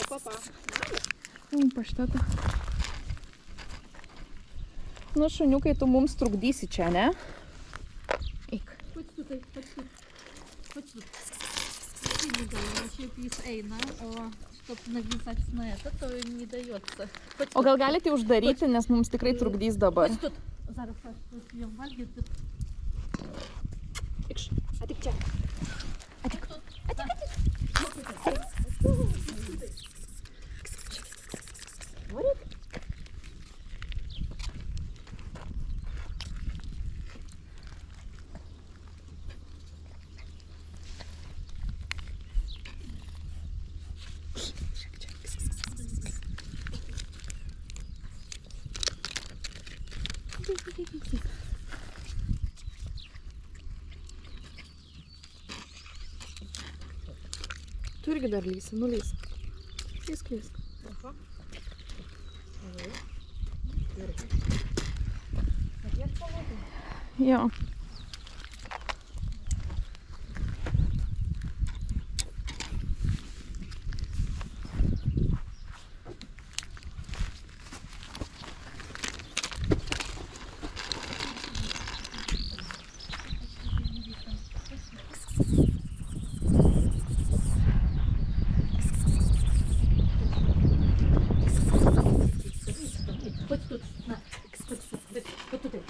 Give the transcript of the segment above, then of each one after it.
papa. Pašteta. Nu, šuniukai, tu mums trukdysi čia, ne? Eik. Chodź tutaj. Chodź tu. Не дает, šiaip jis eina, o чтоб навязать на это, то не дается. O gal galite uždaryti, nes mums tikrai trukdys dabar. Chodź tu. Зараз aš jam valgyti. Eikš, atik čia. Atik. Varyk. Tu irgi dar lysi, nulysk. Lysk. Jo. Chodź тут, на, chodź tutaj.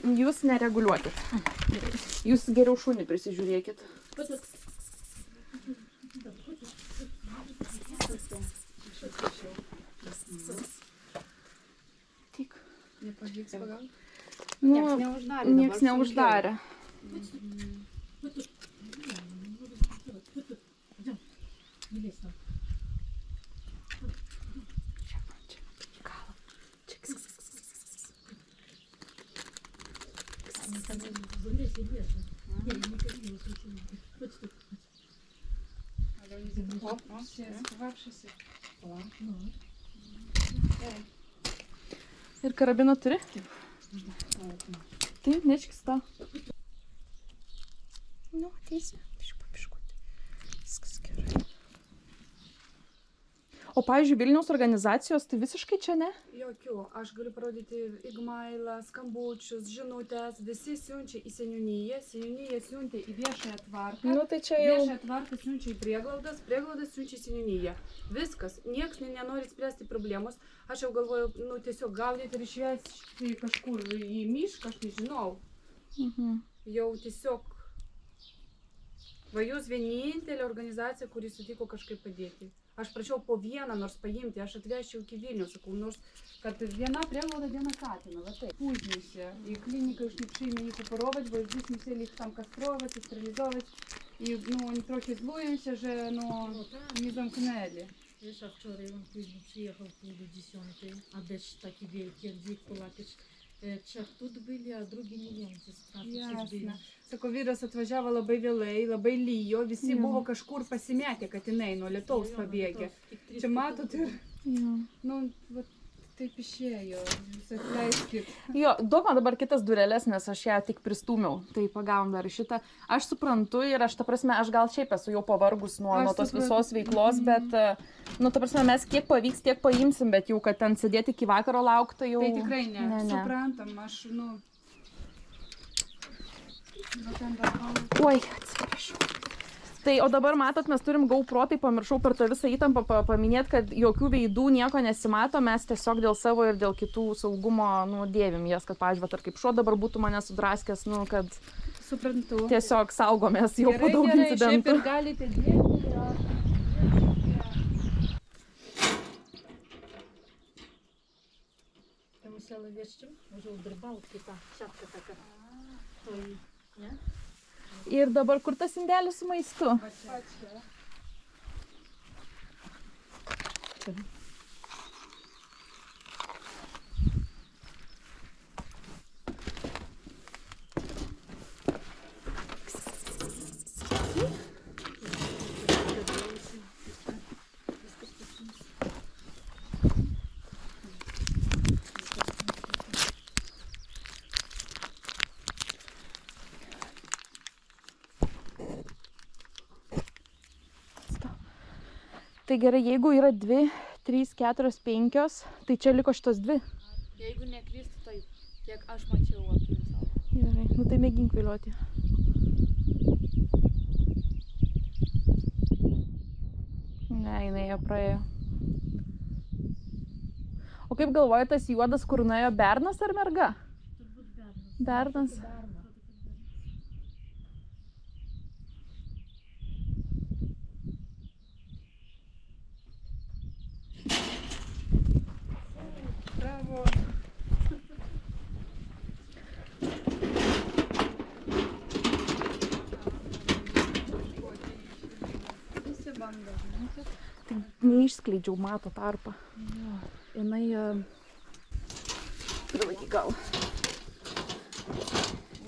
Jūs nereguliuokit. Jūs geriau šunį prisižiūrėkit. Tik. Nepavyks pagauti? Nu, nieks neuždarė. Ir karabiną turi? Tai, neškis tą. Nu, ateisi. Papiškuoti. Viskas gerai. O, pavyzdžiui, Vilniaus organizacijos, tai visiškai čia ne? Jokių. Aš galiu parodyti igmailą, skambučius, žinutės. Visi siunčia į seniūniją. Seniūnija siuntia į viešąją tvarką. Nu, tai čia jau... Viešąją tvarką siunčia į prieglaudas. Prieglaudas siunčia į seniūniją. Viskas. Niekas nenori spręsti problemos. Aš jau galvoju, nu, tiesiog gaudyti ir išvesti kažkur į mišką, aš nežinau. Jau tiesiog... Va jūs vienintelė organizacija, kuri sutiko kažkaip padėti. Aš prašiau po vieną nors paimti, aš atvežčiau iki Vilnių, sakau, nors kad viena пряглода, viena катина, вот так. Пузнейся, и клиника уж не пшими их упоровать, бо здесь мы все их там кастровать и стерилизовать. И, ну, они трохи злуемся же, но не замкнули. Wiesz, a wczoraj on później przyjechał pół do 10, a deszcz taki wielki, jak gdzie Polakisz. Trzech тут были, а drugi nie wiem, gdzie Jasne. Sako, vyras atvažiavo labai vėlai, labai lyjo, visi buvo kažkur pasimetę katinai nuo lietaus pabėgę. Čia matot ir, nu, va, taip išėjo, jūs atleiskit. Jo, duok man dabar kitas dureles, nes aš ją tik pristūmiau, tai pagavom dar šitą. Aš suprantu ir aš, ta prasme, aš gal šiaip esu jau pavargus nuo tos visos veiklos, bet, nu, ta prasme, mes kiek pavyks, tiek paimsim, bet jau, kad ten sėdėti iki vakaro laukti, jau... Tai tikrai ne. Suprantam, aš, nu... Oi, atsiprašau. Tai, o dabar matot, mes turim GoPro, tai pamiršau per tą visą įtampą paminėti, kad jokių veidų nieko nesimato, mes tiesiog dėl savo ir dėl kitų saugumo, nu, dėvim jas, kad, pavyzdžiui, ar kaip šuo dabar būtų mane sudraskęs, nu, kad suprantu. Tiesiog saugomės jau po daug incidentų. Šiaip ir galite dėti. Я мусила вещи, уже у рыбалки, та шапка такая. Не? Ir dabar kur tas indelis su maistu? Pačia. čia. Tai gerai, jeigu yra 2, 3, 4, 5, tai čia liko šitos 2. Jeigu neklystu, tai kiek aš mačiau aplink savo. Gerai, nu tai mėgink vilioti. Ne, jinai ją praėjo. O kaip galvoji, tas juodas, kur nuėjo, bernas ar merga? Turbūt bernas. Bernas. Bravo. Visi bando. Tai neišskleidžiau, mato tarpą. Jinai... Laiky gal.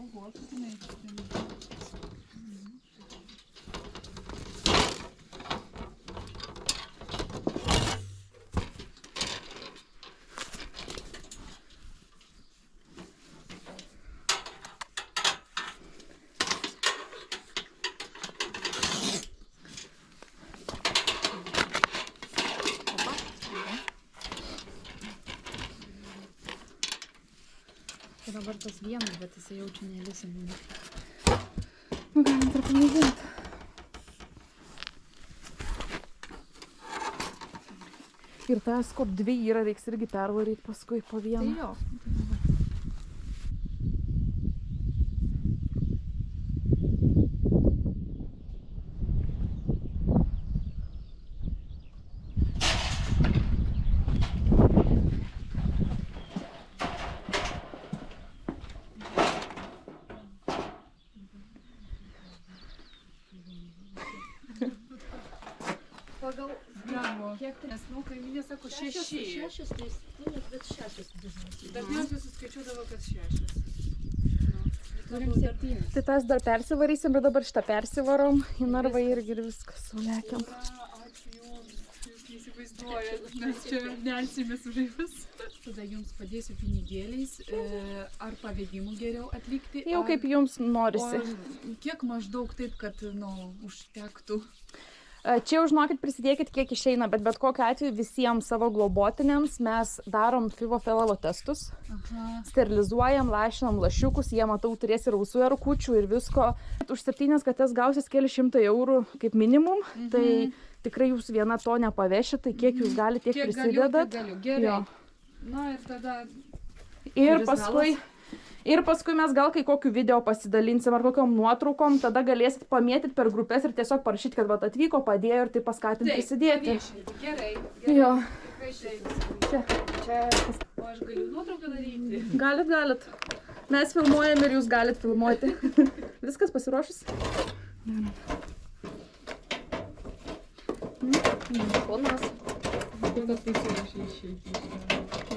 Oho, žinai. Tai dabar tas vienas, bet jisai jaučia nelisimų. Nu, galim dar pamėginti. Ir tas, kop 2 yra, reiks irgi pervaryti paskui po Tai vieną. jo. Pagal Bravo. kiek tai? Nes, nu, kaimynė sako 6. Šešios, tai bet 6 dažniausiai. Dažniausiai suskaičiuodavo, kad 6. Turim 7. Tai tas dar persivarysim, bet dabar šitą persivarom į narvą irgi ir viskas sauliakiam. Ačiū jums. Jūs neįsivaizduojat, mes čia nelsimės už jūs. Tada jums padėsiu pinigėliais, ar pavedimu geriau atlikti. Jau kaip jums norisi. O kiek maždaug taip, kad, nu, užtektų? Čia jau žinokit, prisidėkit kiek išeina, bet kokiu atveju visiems savo globotiniams mes darom FIVO-FELAVO testus. Aha. Sterilizuojam, lašinam lašiukus, jie matau turės ir ausų erkučių ir visko. Už 7 kates gausis keli šimtai eurų kaip minimum, tai tikrai jūs viena to nepavešit, tai kiek jūs galite, tiek prisidedat. Galiu. Gerai. Jo. Na ir tada... Ir paskui mes gal kai kokiu video pasidalinsim ar kokiom nuotraukom, tada galėsit pamėtyti per grupės ir tiesiog parašyti, kad vat atvyko, padėjo ir tai paskatinti prisidėti. Paviešinti. Gerai. Jo. Tikrai taip. Čia. O aš galiu nuotrauką daryti? Galit. Mes filmuojam ir jūs galit filmuoti. Viskas pasiruošus? Ponas. Tada pasiruošė išeiti.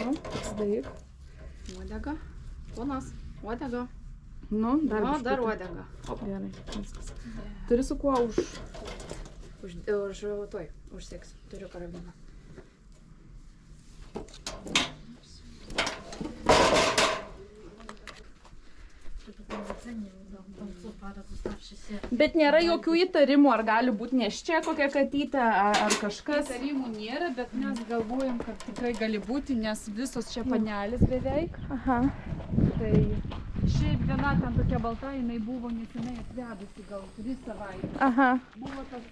Nu, pasidaryk. Uodega. Ponas. Uodega. Nu, dar O, biškutį. dar uodega. Gerai, viskas. Turi su kuo už... Užseks. Turiu karabiną. Bet nėra jokių įtarimų, ar gali būti neščia kokia katytė, ar kažkas. Įtarimų nėra, bet mes galvojam, kad tikrai gali būti, nes visos čia panelės beveik. Aha. Tai šiaip viena ten tokia balta, jinai buvo nesenai atvedusi, gal 3 savaitės. Aha. Buvo tas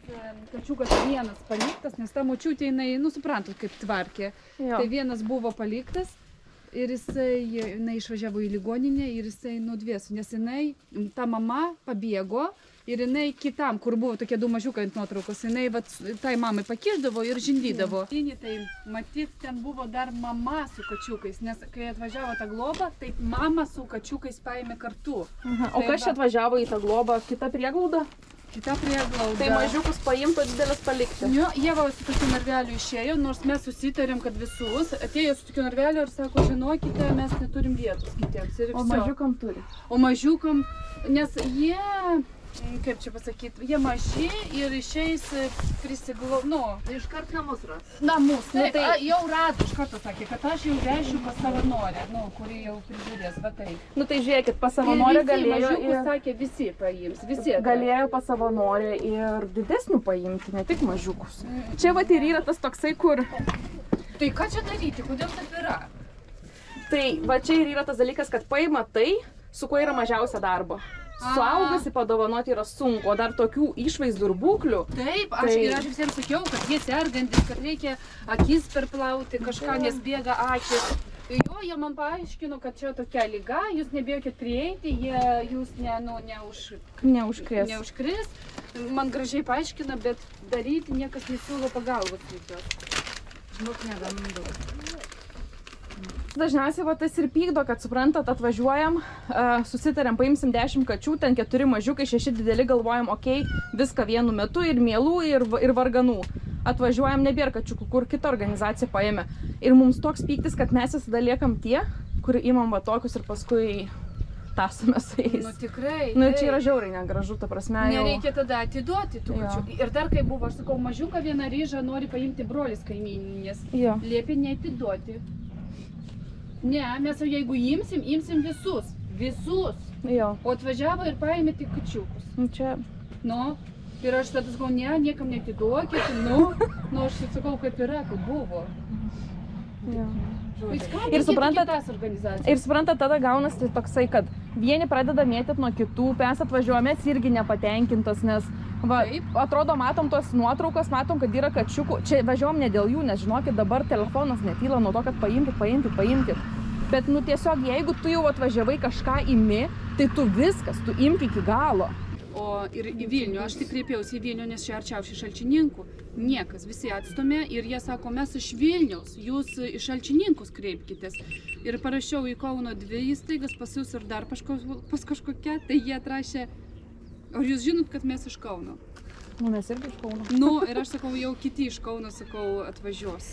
kačiukas vienas paliktas, nes ta močiutė jinai, nu suprantat, kaip tvarkė. Jo. Tai vienas buvo paliktas ir jinai išvažiavo į ligoninę ir jisai nudvėso, nes jinai, ta mama pabėgo ir jinai kitam, kur buvo tokie 2 mažiukai ant nuotraukos, jinai vat, tai mamai pakišdavo ir žindydavo. Tai matyt, ten buvo dar mama su kačiukais, nes kai atvažiavo tą globą, tai mama su kačiukais paėmė kartu. Aha. O kas čia atvažiavo į tą globą? Kita prieglauda? Kita prieglauda. Tai mažiukus paimti, o didelis palikti. Jo, jie va su tokiu narveliu išėjo, nors mes susitarėm, kad visus. Atėjo su tokiu narveliu ir sako, žinokite, mes neturim vietos kitiems. Ir O viso. mažiukam turi. O mažiukam, nes jie, kaip čia pasakyti, jie maži ir išeis prisiglau, nu, Iškart namus ras. namus. Nu, Taip, tai- jau rado, iš karto sakė, kad aš jau vešiu pas savanorę, nu, kuri jau prižiūrės, va tai. Nu tai žiūrėkit, pas Ir savanorę visi galėjo mažiukus, ir... sakė, visi paims, visi. Galėjo pas savanorę ir didesnių paimti, ne tik mažiukus. Čia vat ir yra tas toksai, kur... Tai ką čia daryti, kodėl taip yra? Tai va čia ir yra tas dalykas, kad paima tai, su kuo yra mažiausia darbo. Suaugusi padovanoti yra sunku, o dar tokių išvaizdų ir būklių. Taip, Tai- ir aš visiems sakiau, kad jie sergantis, kad reikia akis perplauti, kažką, nes bėga akis. Jo, jie man paaiškino, kad čia tokia liga, jūs nebijokit prieiti, jūs Neužkrės. neužkris. Man gražiai paaiškina, bet daryti niekas nesiūlo pagalbos jokios. Žinok, negam daug. Dažniausiai va tas ir pykdo, kad suprantat, atvažiuojam, susitarėm, paimsim 10 kačių, ten 4 mažiukai, 6 dideli, galvojam, okei, viską vienu metu, ir mielų, ir varganų. Atvažiuojam, nebėra kačiukų, kur kita organizacija paėmė. Ir mums toks pyktis, kad mes visada liekam tie, kur imam va tokius ir paskui tasome su jais. Nu tikrai. Nu ir čia taip. yra žiauriai negražu, ta prasme. Jau... Nereikia tada atiduoti tų Jo. kačių. Ir dar kai buvo, aš sakau, mažiuką vieną ryžą nori paimti brolis kaimyninės. Jo. Liepė neatiduoti. Ne, mes jau jeigu imsim visus. Visus. Jo. O atvažiavo ir paėmė tik kačiukus. Nu, čia... Nu, ir aš tada sakau, ne, niekam neatiduokit. Nu, aš sakau, kaip yra, kaip buvo. Jo. Tai ką, Ir reikėtų suprantat- kitas organizacijas. Ir suprantat, tada gaunasi toksai, kad vieni pradeda mėtyti nuo kitų, mes atvažiuojame irgi nepatenkintos, nes va, Taip. atrodo, matom tos nuotraukos, matom, kad yra kačiukų. Čia važiuojam ne dėl jų, nes žinokit, dabar telefonas netyla nuo to, kad paimkit. Bet nu tiesiog, jeigu tu jau atvažiavai kažką imi, tai tu viskas, tu imk iki galo. O ir į Vilnių, aš tik kreipiausi į Vilnių, nes čia arčiausiai Šalčininkų. Niekas, visi atstumė ir jie sako, mes iš Vilniaus, jūs į Šalčininkus kreipkitės. Ir parašiau į Kauno 2 įstaigas, pas jūs ir dar pas kažkokia, tai jie atrašė, ar jūs žinot, kad mes iš Kauno? Nu, mes irgi iš Kauno. Nu, ir aš sakau, jau kiti iš Kauno, sakau, atvažiuos.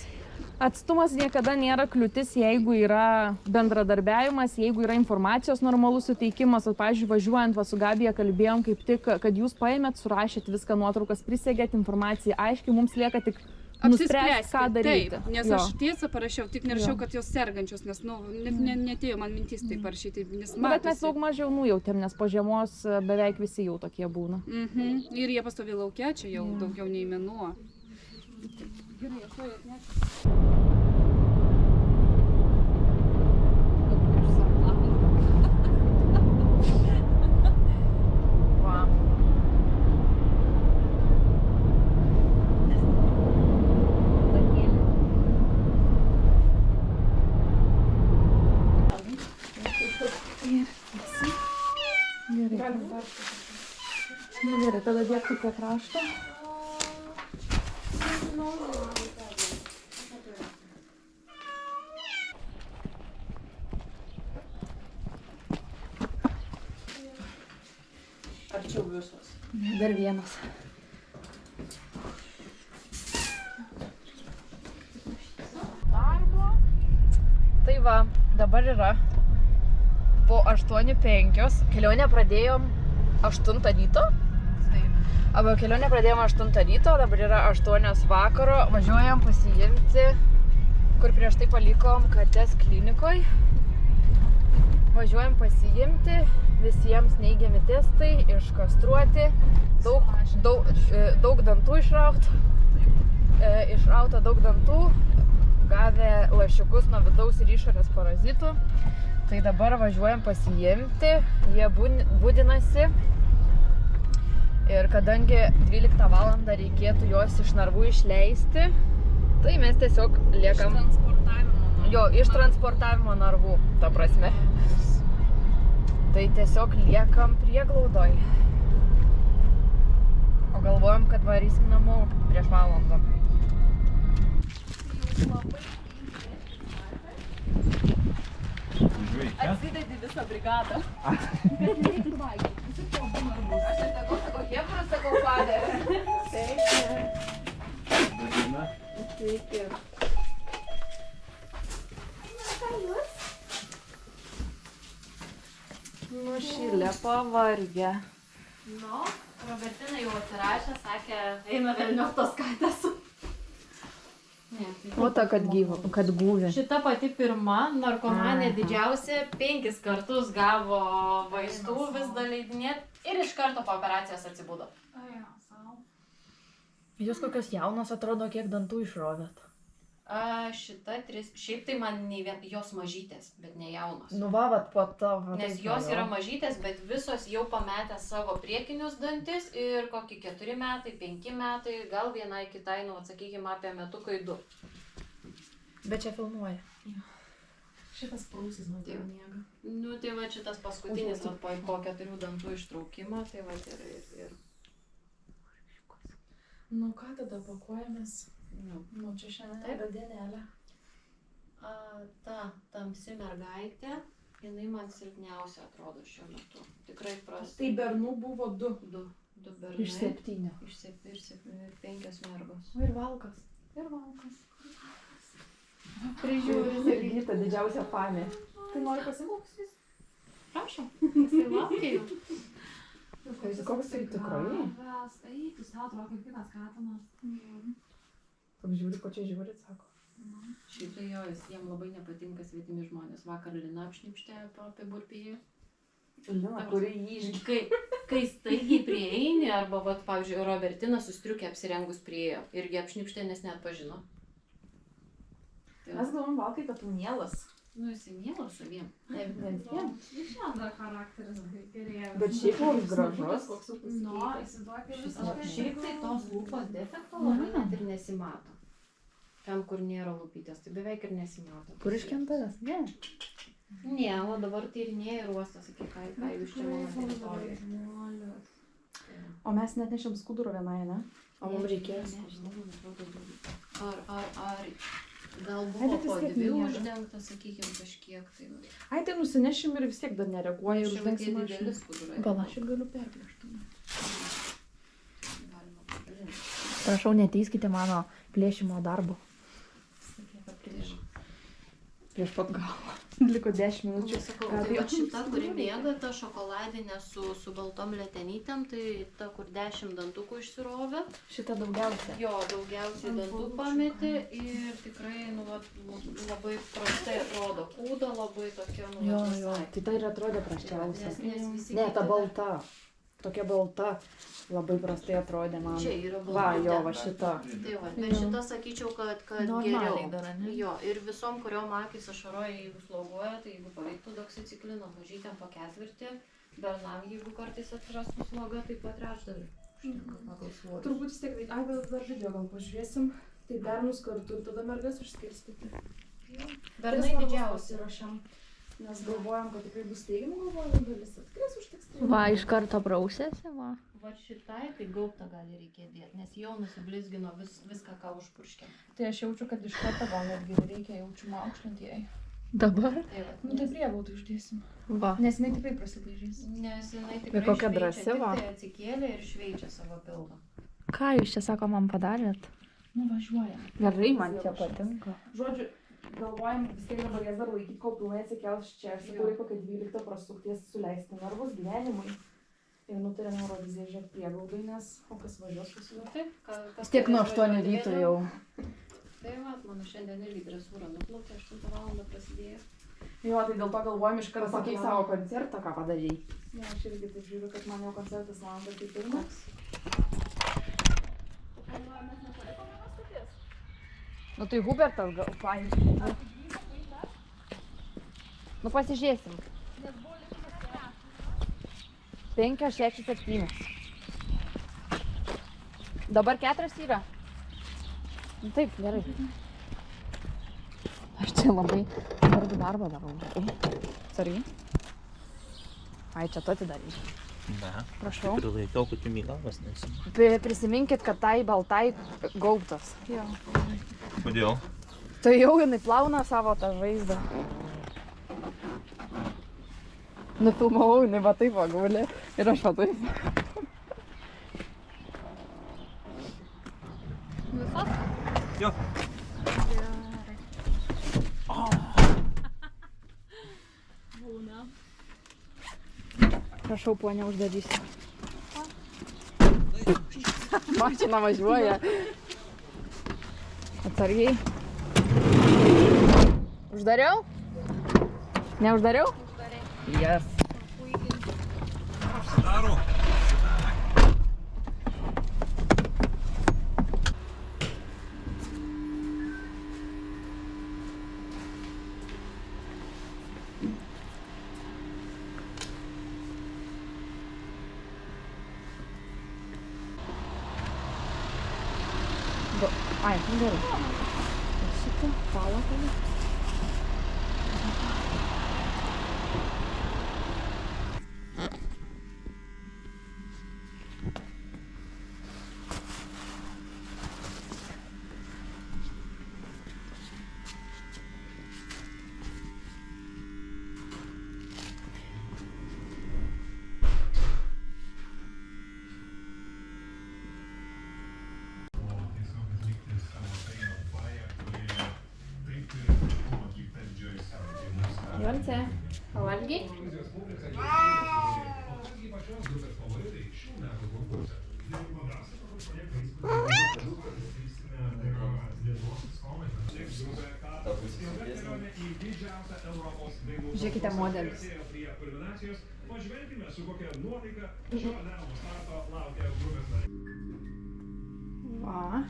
Atstumas niekada nėra kliūtis, jeigu yra bendradarbiavimas, jeigu yra informacijos normalus suteikimas. O, pavyzdžiui, važiuojant va, su Gabija kalbėjom kaip tik, kad jūs paėmėt, surašėt viską nuotraukas, prisegėt informaciją, aiškiai mums lieka tik nuspręsti, ką daryti. Taip, nes Jo. aš tiesą parašiau, tik nerašiau, Jo. kad jos sergančios, nes, nu, netėjo man mintis tai parašyti, nes Nu, bet mes matosi. daug mažiau nujautėm, nes po žiemos beveik visi jau tokie būna. Ir jie pastovi laukia, čia jau daugiau nei mėnuo. Gerai, aš to atnešiu. Va. Gerai. Nu, gerai, tada dėktų prie krašto. Arčiau visos. Dar vienas. Tai va, dabar yra po 8:05. Kelionę pradėjom 8 ryto. Arba kelionę pradėjom 8 ryto, dabar yra 8 vakaro. Važiuojam pasiimti, kur prieš tai palikom kates klinikoj. Važiuojam pasiimti, visiems neigiami testai, iškastruoti, daug dantų išrauta. Išrauta daug dantų, gavę lašiukus nuo vidaus ir išorės parazitų. Tai dabar važiuojam pasiimti, jie būdinasi. Ir kadangi 12 valandą reikėtų juos iš narvų išleisti, tai mes tiesiog liekam... Iš transportavimo narvų, ta prasme. Tai tiesiog liekam prieglaudoj. O galvojam, kad varysim namo prieš valandą. Atsidedi visą brigadą. Aš ir sakau, Hebra, sakau, padė. Sveiki. Nušilę, pavargę. Nu, Robertina jau atsirašė, sakė, eina velnios tos katės. O ta, kad gūvė. Šita pati pirma, narkomanė didžiausia, 5 kartus gavo vaistų vis daleidinėt ir iš karto po operacijos atsibudo. Jūs kokios jaunos atrodo, kiek dantų išrovėt. Šita 3, šiaip tai man nei vien, jos mažytės, bet ne jaunos. Nu vavat po tavo. Nes jos yra mažytės, bet visos jau pametę savo priekinius dantis ir kokį 4 metai, 5 metai, gal vienai kitai, nu, atsakykime, apie metukai 2. Bet čia filmuoja. Šitas prausis man tai miega. Nu, tai va šitas paskutinis, va, po 4 dantų ištraukimo, tai va ir... Nu ką tada pakuojamės? Nu, Čia šiandien yra dienelė. Ta tamsi mergaitė, jinai man silpniausia atrodo šiuo metu. Tikrai prasta. Tai bernų buvo 2. 2 bernai. Iš 7. Ir 5 mergos. Ir valkas. Prižiūri. Gita didžiausia fanė. Tai nori pasimokytis? Prašom, pasilaukia jau. Koks tai tikrai? Eikis, tau atrodo kaip kitas katinas. Toks žiūri, ko čia žiūrit, sako. Šiaip tai jo, jiem labai nepatinka svetimi žmonės. Vakar Lina apšnipštė apie burpėjų. Lina, kuri jį Kai staigiai prieini, arba, vat, pavyzdžiui, Robertina su striukė apsirengus priejo. Irgi apšnipštė, nes net pažino. Mes galvom valkai, kad tu mielas. Nu, jis mielas saviem. ne vien. Žinoma, charakteris gerėja. Bet šiaip koks gražus. Nu, įsivaizduok ir visiškai. Šiaip tai tos lūpos defekto labai net ir nesimato. Ten, kur nėra lūpytės, tai beveik ir nesimato. Kur iškentavęs? Ne. Ne, o dabar tyrinėja ir uostas, sakai, ką jūs čia mano teritorijoje. O mes net nešėm skuduro vienai, ne? O mums reikės. Ar gal Ai, buvo bet vis po tiek 2 miega. uždengta, sakykime, kažkiek. Tai Ai, tai nusinešim ir vis tiek dar nereaguoja ir uždengsim dideli mašiną. skudurai. Pala. Aš ir galiu perplėšti. Galima padalinti. Prašau, neteiskite mano plėšimo darbo. Prieš pat galvą. Liko 10 minučių. Sakau, tai va šita, kuri mėga, ta šokoladinė su baltom letenytėm, tai ta, kur 10 dantukų išsirovė. Šitą daugiausia. Jo, daugiausiai dantų pametė ir tikrai, nu, va, labai prastai atrodo. Kūda labai tokia, nu, Jo, va, jo. visai. Tai ta ir atrodė prasčiausia. Nes visi Ne, ta kiti- balta. Tokia balta. Labai prastai atrodė man. Čia yra Va, balta. jo, va šita. Tai va, bet šita sakyčiau, kad Normaliai geriau. dar, ne? Jo, ir visom, kuriom akys ašaroja, jeigu sloguoja, tai jeigu paveiktų doksiciklino, mažytėm po 1/4, bernam, jeigu kartais atsirastų sloga, tai po 1/3. Užtenka pagal svorį. Turbūt vis tiek, ai, gal dar video gal pažiūrėsim. Tai bernus kartu ir tada mergas užskirstyti. Bernai didžiausi. Įrašėm. Nes galvojam, kad tikrai bus teigiamų galvojam dalis. Tikrai užteks teigiamų. Va, iš karto prausėsi, va. Va šitai, tai gaubtą gali reikėti dėti, nes jau nusiblizgino viską, ką užpurškėm. Tai aš jaučiu, kad iš karto gal netgi reikia jaučiu maukštinti jai. Dabar? Tai va, Nu tai priebautą išdėsim. Va. Nes jinai tikrai prasidažys. nes jinai tikrai Bet kokia šveičia, drąsi, tik va. tai atsikėlė ir šveičia savo pilvą. Ką jūs čia, sako, man padarėt? Nu važiuojam. Gerai, man čia patinka. Žodžiu, galvojam vis tiek dabar jas dar laikyti, kol pilnai atsikels čia. Aš sakau, reikia, kad 12 prasukties suleisti nervus gyvenimui. Ir nutarėm Euroviziją žiūrėti prieglaudai, nes o kas važiuos pasijuoti? Kas Tiek nuo turės 8 važiuoti ryto vėliau? jau. Tai va, mano šiandien irgi dresūra nuplaukė, 8 val. Prasidėjo. Jo, tai dėl to galvojam iš karto Pasakyk savo koncertą, ką padarėjai. Ne, aš irgi taip žiūriu, kad man jau koncertas valandą kaip pirmas. Nu tai Hubertas gal paaiškina. Nu pasižiūrėsim. 5, 6, 7. Dabar 4 yra. Nu taip, gerai. Aš čia labai svarbų darbą darau. Sorry. Ai, čia tu atidarai. Ne, Prašau. prilaikiau, kad jums į galvas nesi. Prisiminkit, kad tai baltai gaubtas. Jo. Kodėl? Tai jau jinai plauna savo tą vaizdą. Nufilmavau, jinai va taip pagulė ir aš va taip. Jo. Prašau, ponia, uždarysiu. Mašina važiuoja. Atsargiai. Uždariau? Neuždariau? Yes. Daro. Ai, gerai. Šitą palą. Jonce, pavalgiai? Žiūrėkite modelius. Va.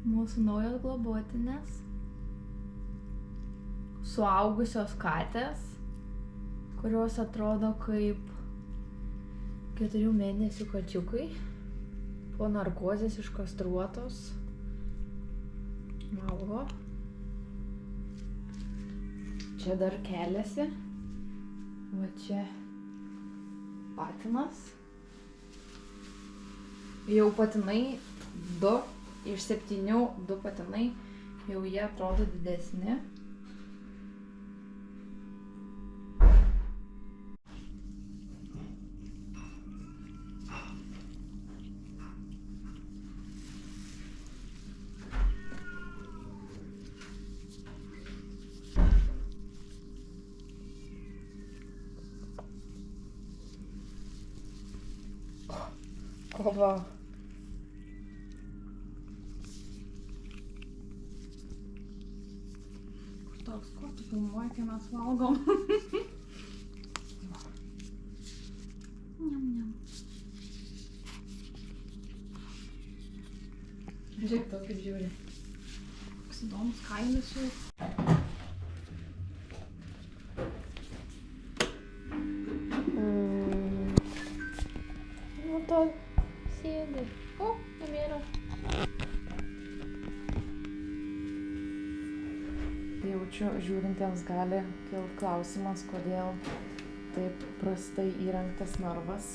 Mūsų naujos globotinės. Suaugusios katės, kurios atrodo kaip 4 mėnesių kačiukai, po narkozės iškastruotos, valgo. Čia dar keliasi, va čia patinas. Jau patinai 2 iš 7, 2 patinai, jau jie atrodo didesni. Kova. Toks, ko tu filmuoji, kai mes valgom? Niam, niam. Žiūrėk, to kaip žiūri. Koks įdomus kailis šiaip. Nu to sėdi. O, nemėra. Jaučiu, žiūrintiems gali kilti klausimas, kodėl taip prastai įrengtas narvas.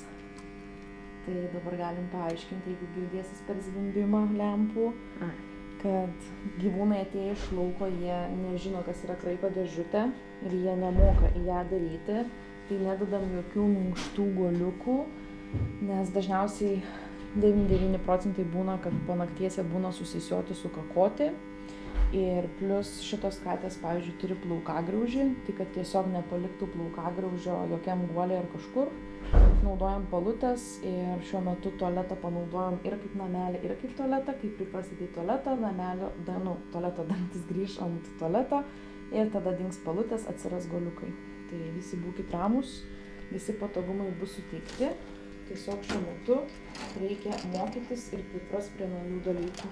Tai dabar galim paaiškinti, jeigu girdėsis per zvimbimą lempų, kad gyvūnai atėję iš lauko, jie nežino, kas yra kraiko dėžutė ir jie nemoka į ją daryti. Tai nededam jokių minkštų guoliukų, nes dažniausiai 99% būna, kad po nakties jie būna susisioti, sukakoti. Ir plus šitos katės, pavyzdžiui, turi plaukagraužį, tai kad tiesiog nepaliktų plaukagraužio jokiam guoliui ar kažkur. Naudojam palutes ir šiuo metu tualetą panaudojam ir kaip namelį, ir kaip tualetą. Kai priprasite į tualetą, tualeto dantis grįž ant tualeto ir tada dings palutės, atsiras guoliukai. Tai visi būkit ramūs, visi patogumai bus suteikti. Tiesiog šiuo metu reikia mokytis ir priprast prie naujų dalykų.